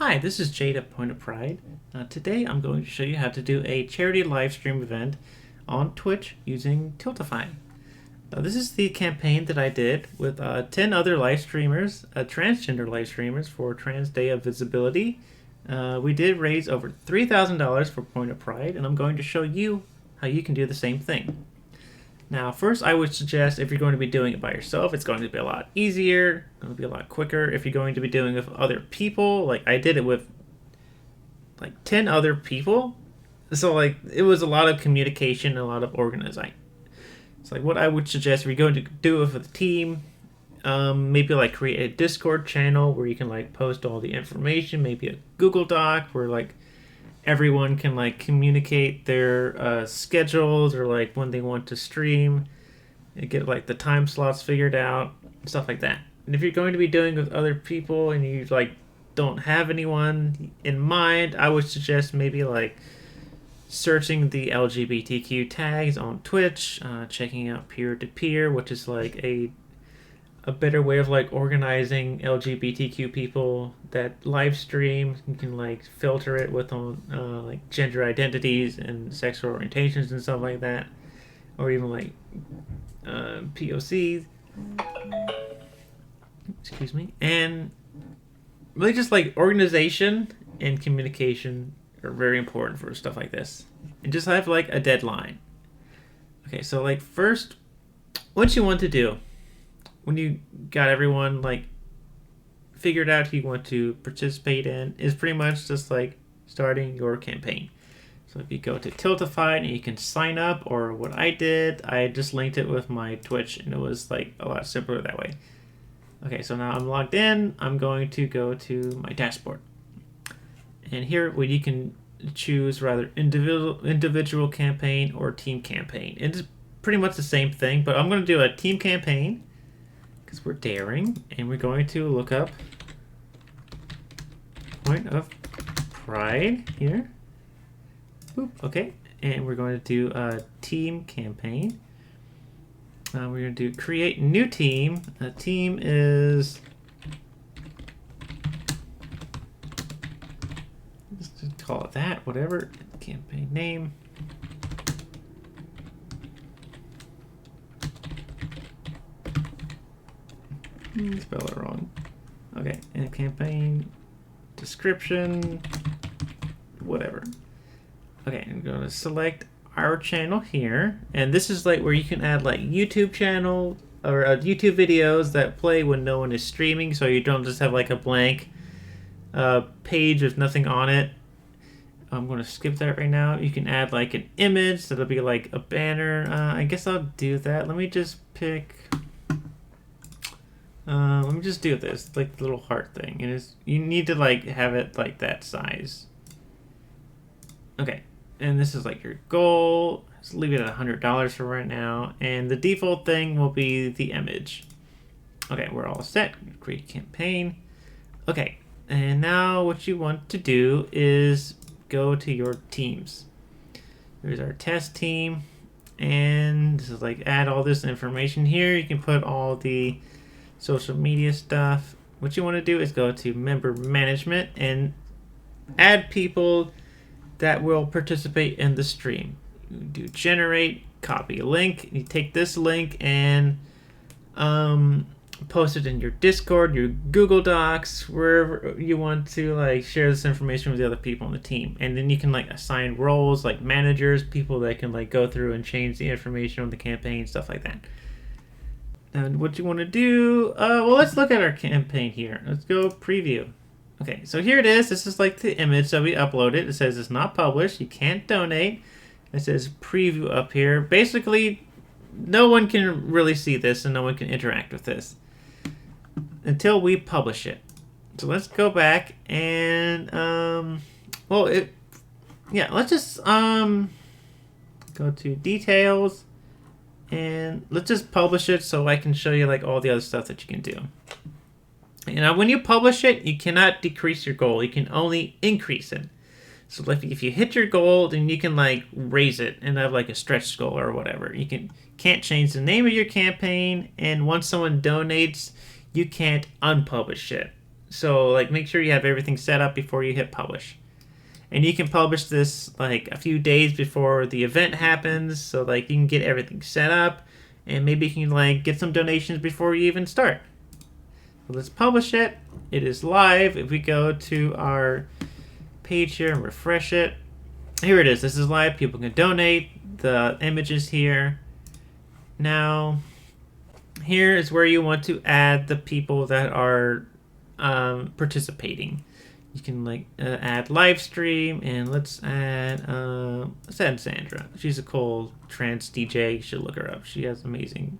Hi, this is Jade at Point of Pride. Today I'm going to show you how to do a charity live stream event on Twitch using Tiltify. This is the campaign that I did with 10 other live streamers, transgender live streamers for Trans Day of Visibility. We did raise over $3,000 for Point of Pride, and I'm going to show you how you can do the same thing. Now, first I would suggest if you're going to be doing it by yourself, it's going to be a lot easier, going to be a lot quicker. If you're going to be doing it with other people, like I did it with like 10 other people, so like it was a lot of communication and a lot of organizing. So like what I would suggest if you're going to do it with a team, maybe like create a Discord channel where you can like post all the information, maybe a Google Doc where like everyone can like communicate their schedules or like when they want to stream and get like the time slots figured out, stuff like that. And if you're going to be doing it with other people and you like don't have anyone in mind, I would suggest maybe like searching the LGBTQ tags on Twitch, checking out peer-to-peer, which is like a better way of like organizing LGBTQ people that live stream. You can like filter it with on like gender identities and sexual orientations and stuff like that, or even like POCs. Excuse me. And really just like organization and communication are very important for stuff like this. And just have like a deadline. Okay, so like first, what you want to do when you got everyone like figured out who you want to participate in is pretty much just like starting your campaign. So if you go to Tiltify and you can sign up, or what I did, I just linked it with my Twitch and it was like a lot simpler that way. Okay, so now I'm logged in. I'm going to go to my dashboard. And here what you can choose rather individual campaign or team campaign. It's pretty much the same thing, but I'm going to do a team campaign because we're daring, and we're going to look up Point of Pride here. Boop, okay, and we're going to do a team campaign. We're going to do create new team. A team is just call it that, whatever. Campaign name. Spell it wrong. Okay, and campaign description, whatever. Okay, I'm going to select our channel here, and this is like where you can add like YouTube channel or YouTube videos that play when no one is streaming, so you don't just have like a blank page with nothing on it. I'm going to skip that right now. You can add like an image that'll be like a banner. I guess I'll do that. Let me just pick. Let me just do this, like the little heart thing. And it's, you need to like have it like that size. Okay, and this is like your goal. Just leave it at $100 for right now. And the default thing will be the image. Okay, we're all set. Create campaign. Okay, and now what you want to do is go to your teams. Here's our test team. And this is like add all this information here. You can put all the social media stuff. What you want to do is go to member management and add people that will participate in the stream. You do generate, copy a link. You take this link and post it in your Discord, your Google Docs, wherever you want to like share this information with the other people on the team. And then you can like assign roles like managers, people that can like go through and change the information on the campaign, stuff like that. And what you want to do, well, let's look at our campaign here. Let's go preview. Okay, so here it is. This is like the image that we uploaded. It says it's not published. You can't donate. It says preview up here. Basically, no one can really see this and no one can interact with this until we publish it. So let's go back and, let's just go to details. And let's just publish it so I can show you like all the other stuff that you can do. You know, when you publish it, you cannot decrease your goal. You can only increase it. So if you hit your goal, then you can like raise it and have like a stretch goal or whatever. You can't change the name of your campaign, and once someone donates, you can't unpublish it. So like make sure you have everything set up before you hit publish. And you can publish this like a few days before the event happens, so like you can get everything set up, and maybe you can like get some donations before you even start. So let's publish it. It is live. If we go to our page here and refresh it, here it is. This is live. People can donate. The image is here. Now, here is where you want to add the people that are participating. You can like add Livestream, and let's add Sandra. She's a cool trance DJ. You should look her up. She has amazing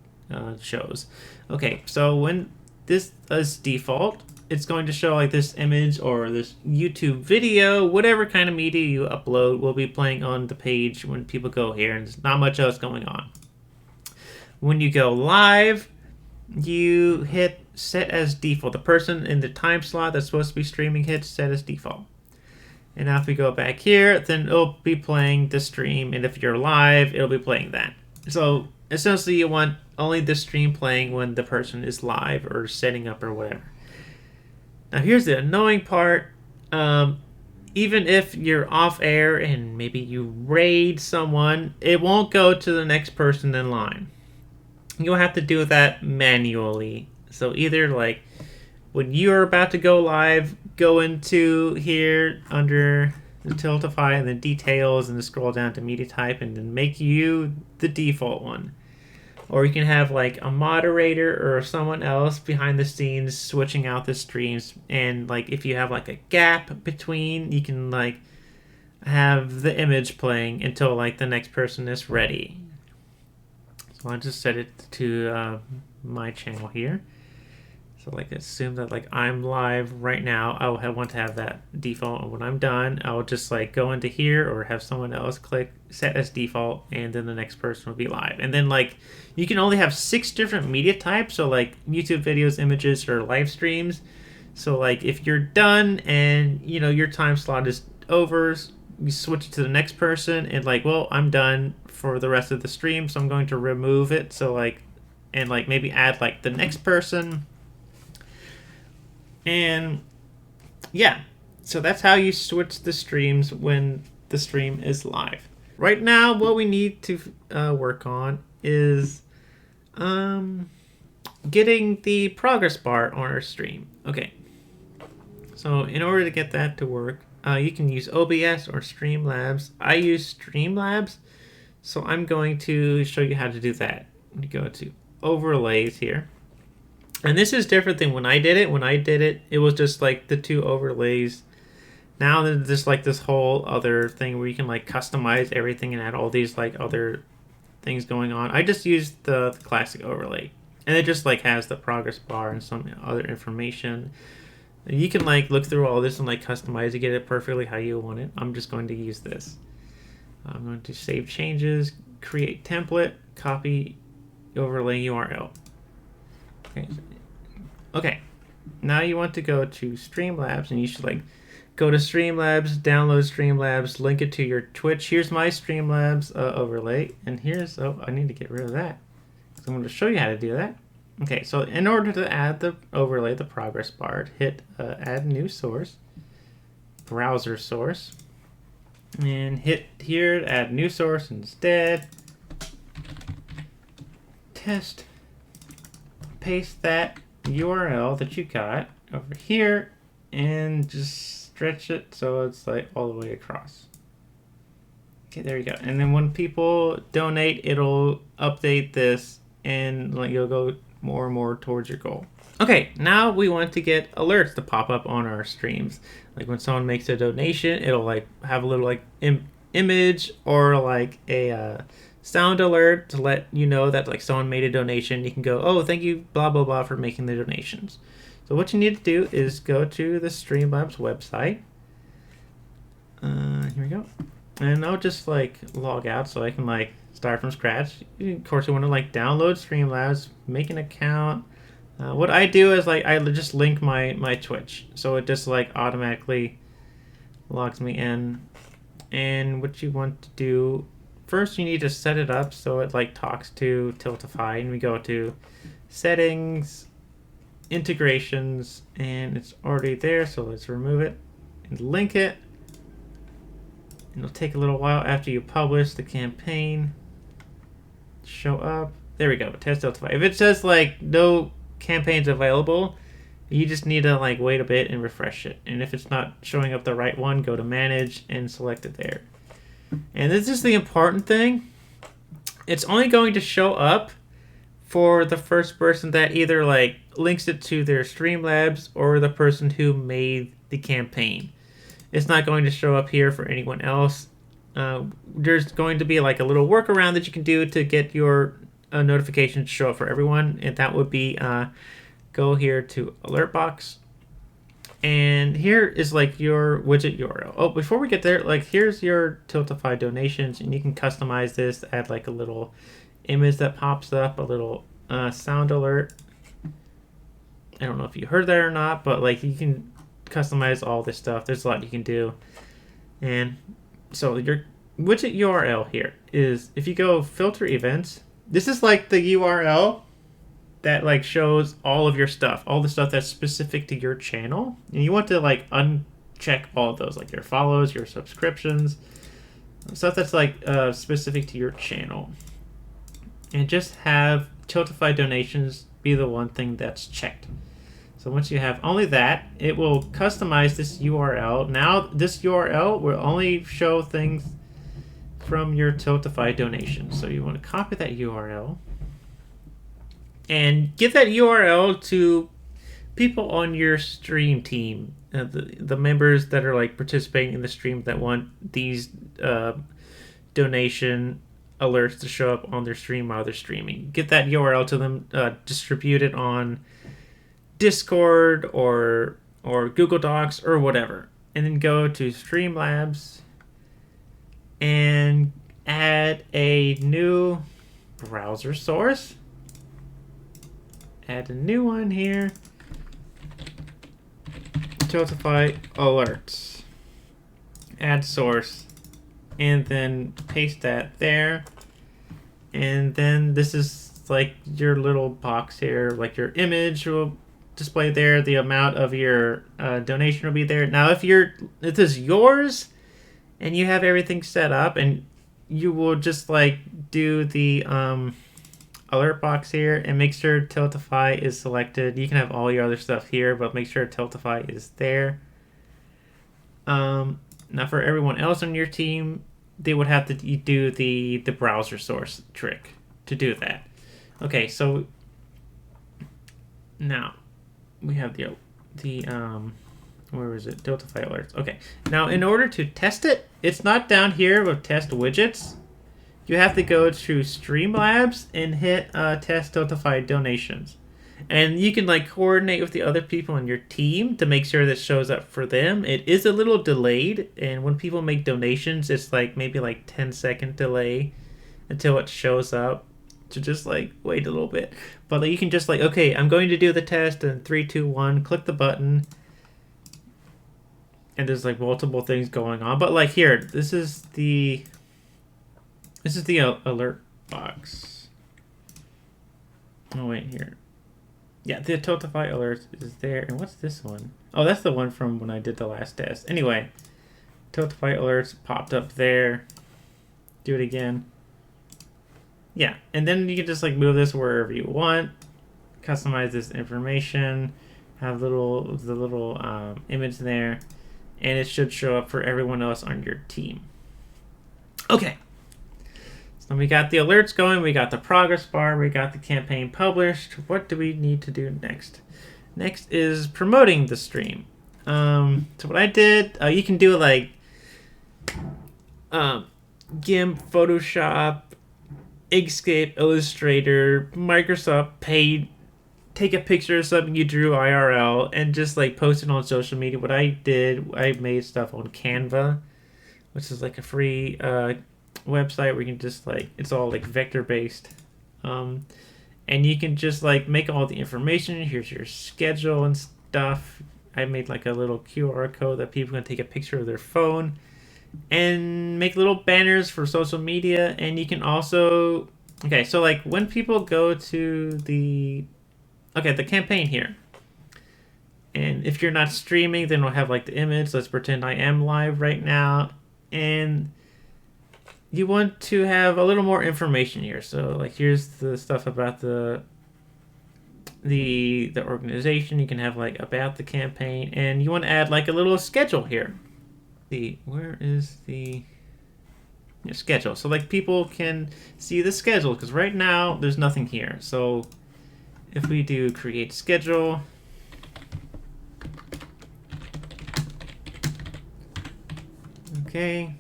shows. Okay, so when this is default, it's going to show like this image or this YouTube video, whatever kind of media you upload will be playing on the page when people go here, and there's not much else going on. When you go live, you hit set as default. The person in the time slot that's supposed to be streaming hits set as default. And now if we go back here, then it'll be playing the stream, and if you're live, it'll be playing that. So essentially you want only the stream playing when the person is live or setting up or whatever. Now here's the annoying part. Even if you're off air and maybe you raid someone, it won't go to the next person in line. You'll have to do that manually. So either like when you're about to go live, go into here under the Tiltify and then details, and then scroll down to media type and then make you the default one. Or you can have like a moderator or someone else behind the scenes switching out the streams, and like if you have like a gap between, you can like have the image playing until like the next person is ready. So I'll just set it to my channel here. So like assume that like I'm live right now, I will want to have that default, and when I'm done, I'll just like go into here or have someone else click set as default, and then the next person will be live. And then like you can only have 6 different media types, so like YouTube videos, images, or live streams. So like if you're done and you know your time slot is over, you switch it to the next person, and like, well, I'm done for the rest of the stream, so I'm going to remove it. So like, and like maybe add like the next person. And yeah, so that's how you switch the streams when the stream is live. Right now, what we need to work on is getting the progress bar on our stream. Okay, so in order to get that to work, you can use OBS or Streamlabs. I use Streamlabs, so I'm going to show you how to do that. You go to overlays here. And this is different than when I did it. When I did it, it was just like the 2 overlays. Now there's just like this whole other thing where you can like customize everything and add all these like other things going on. I just used the classic overlay, and it just like has the progress bar and some other information. And you can like look through all this and like customize to get it perfectly how you want it. I'm just going to use this. I'm going to save changes, create template, copy overlay URL. Okay, now you want to go to Streamlabs, and you should like go to Streamlabs, download Streamlabs, link it to your Twitch. Here's my Streamlabs overlay, and here's, oh, I need to get rid of that. So I'm going to show you how to do that. Okay, so in order to add the overlay, the progress bar, hit add new source, browser source, and hit here, add new source instead, test, paste that URL that you got over here, and just stretch it so it's like all the way across. Okay, there you go. And then when people donate, it'll update this, and like you'll go more and more towards your goal. Okay, now we want to get alerts to pop up on our streams. Like when someone makes a donation, it'll like have a little like image or like a sound alert to let you know that like someone made a donation. You can go, oh, thank you, blah, blah, blah, for making the donations. So what you need to do is go to the Streamlabs website. Here we go. And I'll just like log out so I can like start from scratch. Of course, you want to like download Streamlabs, make an account. What I do is like I just link my Twitch, so it just like automatically logs me in. And what you want to do, first you need to set it up so it like talks to Tiltify, and we go to settings, integrations, and it's already there, so let's remove it and link it. And it'll take a little while after you publish the campaign to show up. There we go, test Tiltify. If it says like no campaigns available, you just need to like wait a bit and refresh it. And if it's not showing up the right one, go to manage and select it there. And this is the important thing. It's only going to show up for the first person that either like links it to their Streamlabs or the person who made the campaign. It's not going to show up here for anyone else. There's going to be like a little workaround that you can do to get your notification to show up for everyone, and that would be go here to alert box, and here is like your widget URL. Oh, before we get there, like here's your Tiltify donations, and you can customize this, add like a little image that pops up, a little sound alert. I don't know if you heard that or not, but like you can customize all this stuff. There's a lot you can do. And so your widget URL here is, if you go filter events, this is like the URL that like shows all of your stuff, all the stuff that's specific to your channel. And you want to like uncheck all of those, like your follows, your subscriptions, stuff that's like specific to your channel. And just have Tiltify donations be the one thing that's checked. So once you have only that, it will customize this URL. Now this URL will only show things from your Tiltify donation. So you want to copy that URL and give that URL to people on your stream team, the members that are like participating in the stream that want these donation alerts to show up on their stream while they're streaming. Get that URL to them, distribute it on Discord or Google Docs or whatever, and then go to Streamlabs and add a new browser source. Add a new one here. Tiltify alerts. Add source, and then paste that there. And then this is like your little box here, like your image will display there, the amount of your donation will be there. Now if this is yours and you have everything set up, and you will just like do the alert box here and make sure Tiltify is selected. You can have all your other stuff here, but make sure Tiltify is there. Now for everyone else on your team, they would have to do the browser source trick to do that. Okay, so now we have the where is it? Tiltify alerts. Okay, now in order to test it, it's not down here with test widgets. You have to go to Streamlabs and hit test Tiltify donations. And you can like coordinate with the other people on your team to make sure that shows up for them. It is a little delayed, and when people make donations, it's like maybe like 10-second delay until it shows up. So just like wait a little bit. But like, you can just like, okay, I'm going to do the test, and 3, 2, 1, click the button. And there's like multiple things going on. But like here, this is the alert box. Oh wait, here. Yeah, the Tiltify alerts is there. And what's this one? Oh, that's the one from when I did the last test. Anyway, Tiltify alerts popped up there. Do it again. Yeah, and then you can just like move this wherever you want. Customize this information. Have the little image there. And it should show up for everyone else on your team. Okay. So we got the alerts going, we got the progress bar, we got the campaign published. What do we need to do next? Next is promoting the stream. So what I did, you can do like GIMP, Photoshop, Inkscape, Illustrator, Microsoft Paint. Take a picture of something you drew IRL and just like post it on social media. What I did, I made stuff on Canva, which is like a free website where you can just like, it's all like vector based, and you can just like make all the information. Here's your schedule and stuff. I made like a little QR code that people can take a picture of their phone and make little banners for social media. And you can also, okay, so like when people go to the campaign here, And if you're not streaming, then we'll have like the image. Let's pretend I am live right now. And you want to have a little more information here. So like here's the stuff about the organization. You can have like about the campaign, and you want to add like a little schedule here. Where is the schedule? So like people can see the schedule, because right now there's nothing here. So if we do create schedule, okay,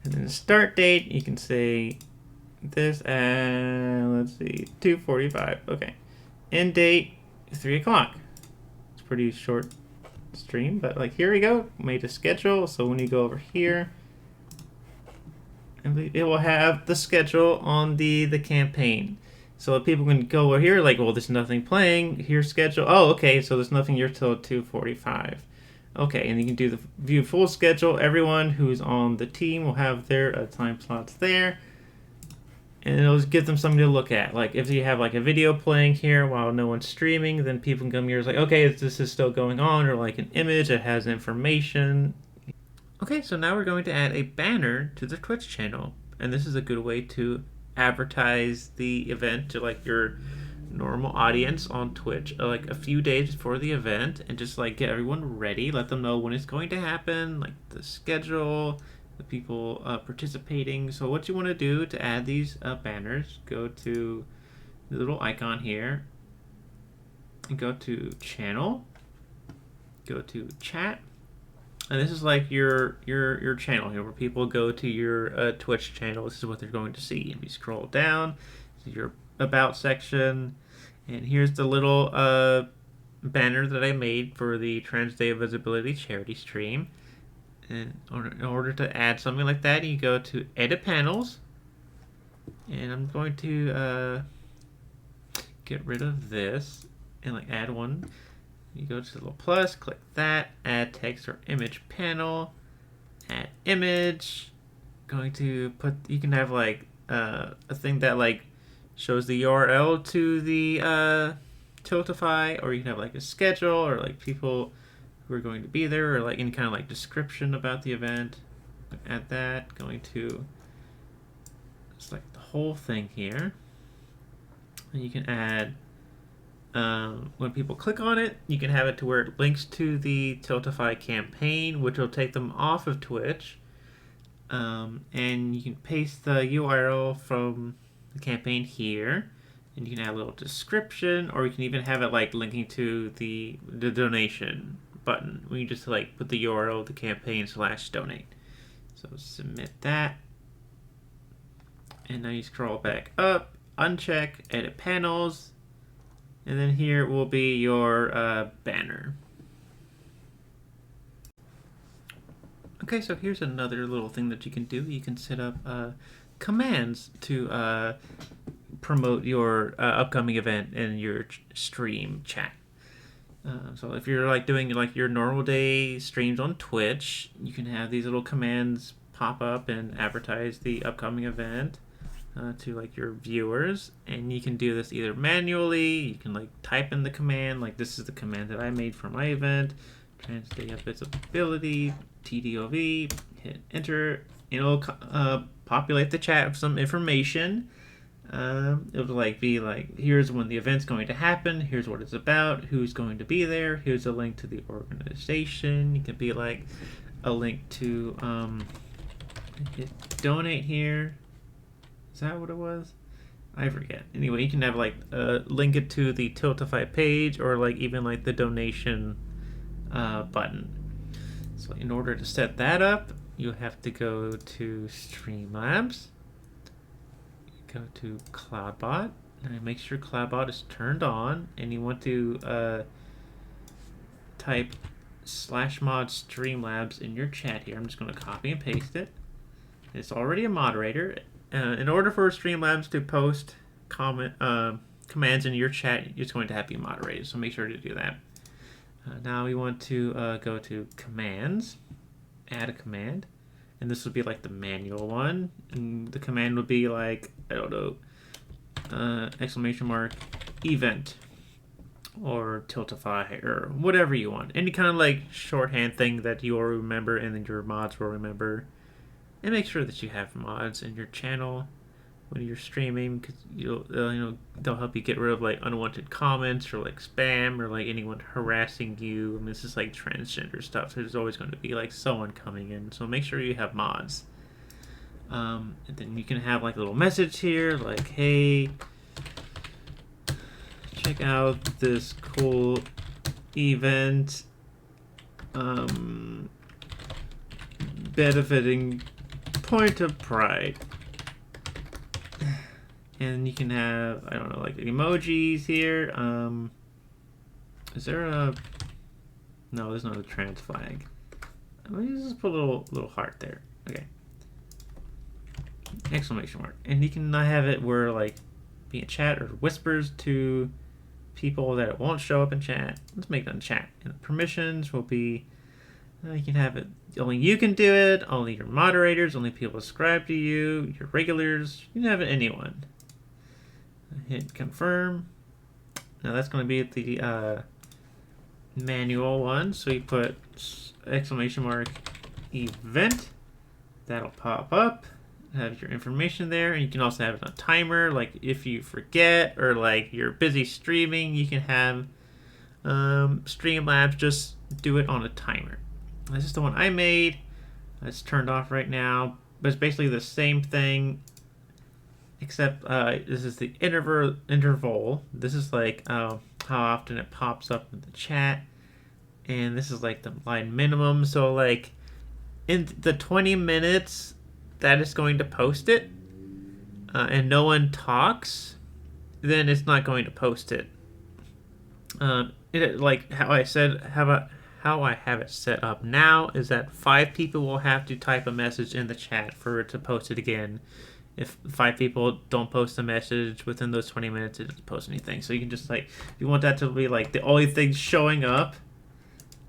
and then the start date, you can say this at, let's see, 2:45. Okay, end date 3 o'clock. It's pretty short stream, but like here we go, made a schedule. So when you go over here, it will have the schedule on the campaign. So people can go over here like, well, there's nothing playing. Here's schedule. Oh, okay, so there's nothing here till 2:45. Okay, and you can do the view full schedule. Everyone who's on the team will have their time slots there. And it'll give them something to look at. Like if you have like a video playing here while no one's streaming, then people can come here and say, okay, this is still going on, or like an image that has information. Okay, so now we're going to add a banner to the Twitch channel. And this is a good way to advertise the event to like your normal audience on Twitch like a few days before the event, and just like get everyone ready, let them know when it's going to happen, like the schedule, the people participating. So what you want to do to add these banners, go to the little icon here and go to channel, go to chat, and this is like your channel here where people go to your Twitch channel. This is what they're going to see. If you scroll down to your about section, and here's the little banner that I made for the Trans Day of Visibility charity stream. And in order to add something like that, you go to Edit Panels, and I'm going to get rid of this and like add one. You go to the little plus, click that, add text or image panel, add image. Going to put, you can have like a thing that like shows the URL to the Tiltify, or you can have like a schedule, or like people who are going to be there, or like any kind of like description about the event. Add that. Going to select the whole thing here, and you can add when people click on it, you can have it to where it links to the Tiltify campaign, which will take them off of Twitch, and you can paste the URL from the campaign here, and you can add a little description, or you can even have it like linking to the donation button when you just like put the URL of the campaign /donate. So submit that, and now you scroll back up, uncheck edit panels, and then here will be your banner. Okay, so here's another little thing that you can do. You can set up commands to promote your upcoming event in your stream chat. So if you're like doing like your normal day streams on Twitch, you can have these little commands pop up and advertise the upcoming event to like your viewers. And you can do this either manually, you can like type in the command, like this is the command that I made for my event, Trans Day of Visibility, TDOV, hit enter, it'll populate the chat with some information. It'll like be like, here's when the event's going to happen, here's what it's about, who's going to be there, here's a link to the organization. You can be like a link to hit donate here. Is that what it was? I forget. Anyway, you can have like link it to the Tiltify page, or like even like the donation button. So in order to set that up, you have to go to Streamlabs, go to CloudBot, and make sure CloudBot is turned on, and you want to type /mod Streamlabs in your chat here. I'm just going to copy and paste it. It's already a moderator. In order for Streamlabs to post commands in your chat, it's going to have to be moderated, so make sure to do that. Now we want to go to commands, add a command, and this would be like the manual one, and the command would be like, I don't know, !event. or Tiltify or whatever you want. Any kind of like shorthand thing that you will remember and then your mods will remember. And make sure that you have mods in your channel when you're streaming, because they'll help you get rid of like unwanted comments or like spam or like anyone harassing you. I mean, this is like transgender stuff, so there's always going to be like someone coming in. So make sure you have mods. And then you can have like a little message here, like, hey, check out this cool event benefiting Point of Pride. And you can have, I don't know, like emojis here. Is there a... No, there's not a trans flag. Let me just put a little heart there. Okay. Exclamation mark. And you can have it where like be in chat or whispers to people that it won't show up in chat. Let's make it in chat. And the permissions will be, you can have it, only you can do it, only your moderators, only people subscribe to you, your regulars, you can have it anyone. Hit confirm. Now that's going to be the manual one. So you put exclamation mark event. That'll pop up. Have your information there, and you can also have it on a timer. Like if you forget or like you're busy streaming, you can have Streamlabs just do it on a timer. This is the one I made. It's turned off right now, but it's basically the same thing, except this is the interval. This is like how often it pops up in the chat, and this is like the line minimum. So like in the 20 minutes that is going to post it, and no one talks, then it's not going to post it. Like how I have it set up now is that 5 people will have to type a message in the chat for it to post it again. If 5 people don't post a message within those 20 minutes, it doesn't post anything. So you can just like, if you want that to be like the only thing showing up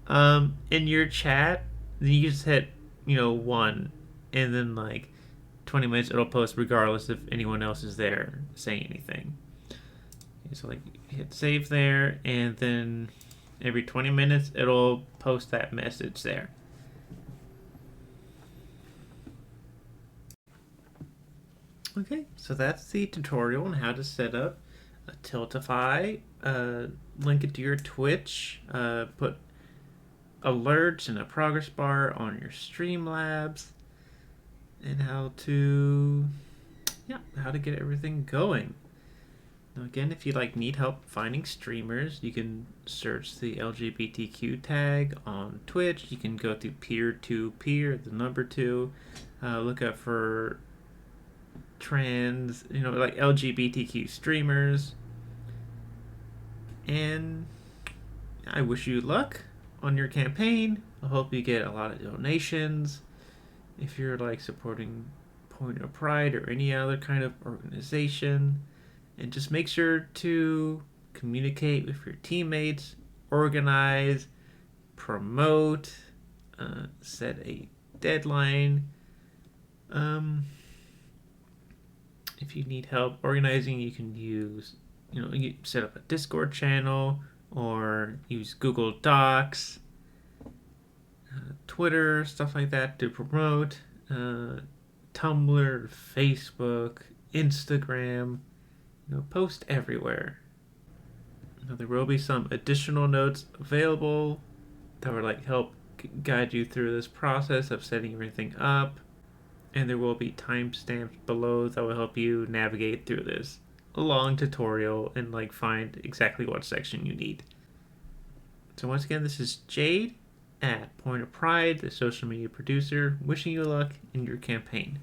in your chat, then you just hit 1, and then like 20 minutes it'll post regardless if anyone else is there saying anything. Okay, so like hit save there, and then every 20 minutes it'll post that message there. Okay, so that's the tutorial on how to set up a Tiltify, link it to your Twitch, put alerts and a progress bar on your Streamlabs, and how to get everything going. Now again, if you need help finding streamers, you can search the LGBTQ tag on Twitch. You can go to peer-to-peer, the number 2, look up for trans, like LGBTQ streamers. And I wish you luck on your campaign. I hope you get a lot of donations. If you're supporting Point of Pride or any other kind of organization, and just make sure to communicate with your teammates, organize, promote, set a deadline. If you need help organizing, you can use, you set up a Discord channel or use Google Docs, Twitter, stuff like that to promote, Tumblr, Facebook, Instagram, post everywhere. Now, there will be some additional notes available that will help guide you through this process of setting everything up, and there will be timestamps below that will help you navigate through this long tutorial and find exactly what section you need. So once again, this is Jade at Point of Pride, the social media producer, wishing you luck in your campaign.